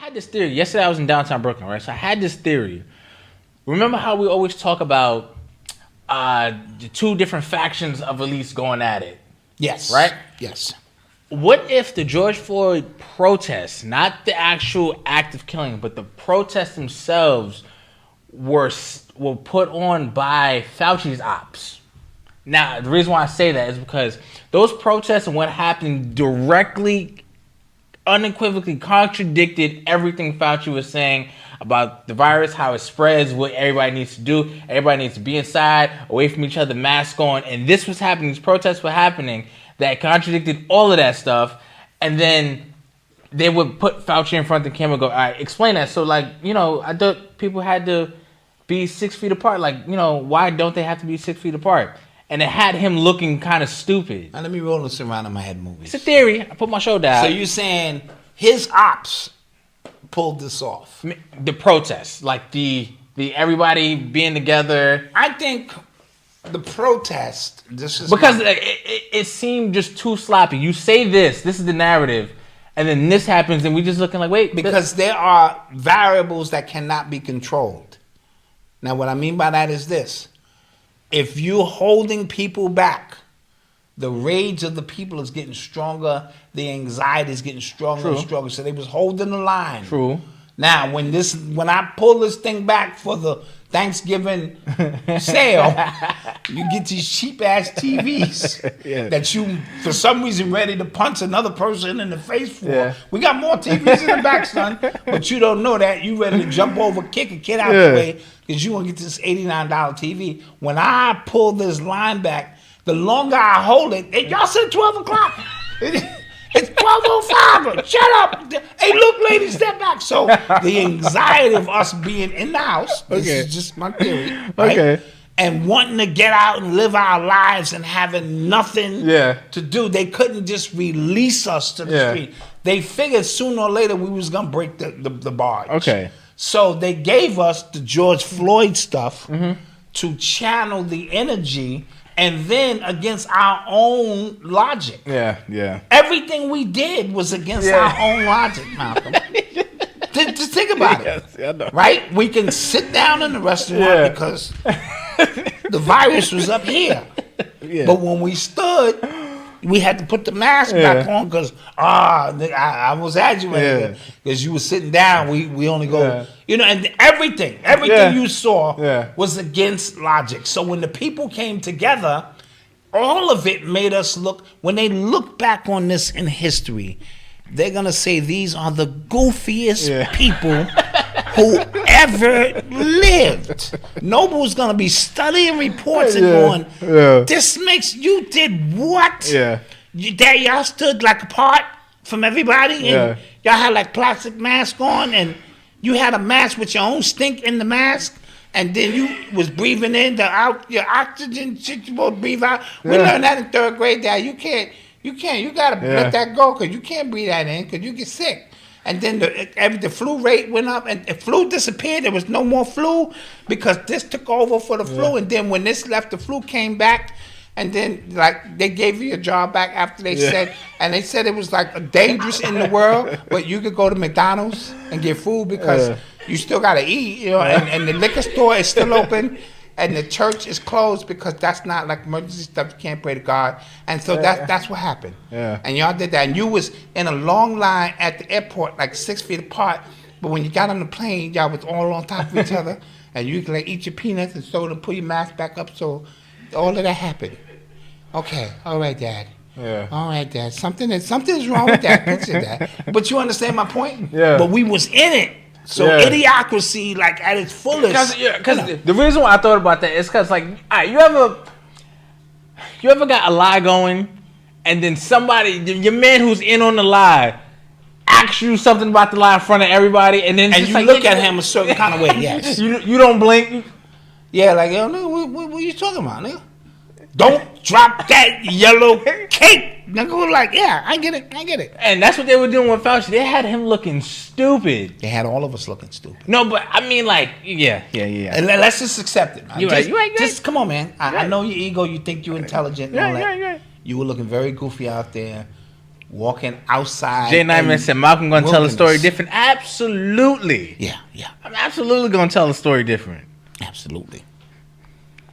had this theory. Yesterday I was in downtown Brooklyn, right? So I had this theory. Remember how we always talk about the two different factions of elites going at it? Yes. Right? Yes. What if the George Floyd protests, not the actual act of killing, but the protests themselves were put on by Fauci's ops? Now, the reason why I say that is because those protests and what happened directly, unequivocally contradicted everything Fauci was saying about the virus, how it spreads, what everybody needs to do. Everybody needs to be inside, away from each other, mask on. And this was happening. These protests were happening that contradicted all of that stuff. And then they would put Fauci in front of the camera and go, all right, explain that. So, like, you know, I thought people had to be 6 feet apart. Like, you know, why don't they have to be 6 feet apart? And it had him looking kind of stupid. Now, let me roll this around in my head movies. It's a theory. I put my shoulder out. So you're saying his ops pulled this off? The protests, like the everybody being together. I think the protest, this is... Because it seemed just too sloppy. You say this is the narrative, and then this happens, and we just looking like, wait. Because there are variables that cannot be controlled. Now, what I mean by that is this. If you're holding people back, the rage of the people is getting stronger. The anxiety is getting stronger and stronger. So they was holding the line. True. Now, when I pull this thing back for the Thanksgiving sale, you get these cheap ass TVs that you, for some reason, ready to punch another person in the face for. Yeah. We got more TVs in the back, son, but you don't know that. You ready to jump over, kick a kid out the way because you want to get this $89 TV. When I pull this line back, the longer I hold it, y'all said 12 o'clock. It's 12:05. Shut up. Hey, look, lady, step back. So the anxiety of us being in the house, this is just my theory, right? And wanting to get out and live our lives and having nothing to do. They couldn't just release us to the street. They figured sooner or later we was going to break the barge. Okay. So they gave us the George Floyd stuff to channel the energy. And then against our own logic. Yeah. Everything we did was against our own logic, Malcolm. Just think about it. I know. Right? We can sit down in the restaurant because the virus was up here. But when we stood, we had to put the mask back on because I was agitated because you were sitting down. We only go, you know, and everything you saw was against logic. So when the people came together, all of it made us look. When they look back on this in history, they're gonna say these are the goofiest people who ever lived. Noble's gonna be studying reports and going, this makes you did what? That y'all stood like apart from everybody and y'all had like plastic mask on and you had a mask with your own stink in the mask and then you was breathing in your oxygen shit you supposed to breathe out. We learned that in 3rd grade that you gotta let that go because you can't breathe that in because you get sick. And then the flu rate went up, and if flu disappeared, there was no more flu because this took over for the flu. And then when this left, the flu came back, and then like they gave you a job back after they said, and they said it was like dangerous in the world, but you could go to McDonald's and get food because you still gotta eat, you know. And the liquor store is still open. And the church is closed because that's not like emergency stuff. You can't pray to God. And so that's what happened. And y'all did that. And you was in a long line at the airport, like 6 feet apart. But when you got on the plane, y'all was all on top of each other. And you could like eat your peanuts and so to pull your mask back up. So all of that happened. Okay. All right, Dad. All right, Dad. Something's wrong with that picture, Dad. But you understand my point? But we was in it. So idiocracy, like at its fullest. Because the reason why I thought about that is because, like, all right, you ever got a lie going, and then somebody, your man who's in on the lie, asks you something about the lie in front of everybody, and then you like, look at him a certain kind of way. Yes, you don't blink. Like, yo, nigga, what are you talking about, nigga? Don't drop that yellow cake. Nigga, like, I get it. And that's what they were doing with Fauci. They had him looking stupid. They had all of us looking stupid. No, but I mean, like, And let's just accept it, man. You right. Just come on, man. I know your ego. You think you're intelligent and all that. You were looking very goofy out there. walking outside. Jay Nyman said Malcolm gonna tell a story wilderness. different. Absolutely. Yeah. I'm absolutely gonna tell a story different. Absolutely.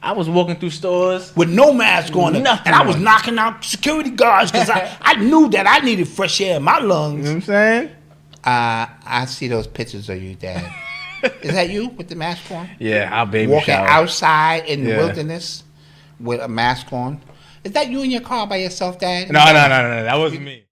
I was walking through stores With no mask on, and Nothing I was on. knocking out security guards because I knew that I needed fresh air in my You know lungs. what I'm saying? I see those pictures of you, Dad. Is that you with the mask on? Yeah, I'll baby Walking shower. outside in the Yeah. wilderness with a mask on. Is that you in your car by yourself, Dad? No, that wasn't me.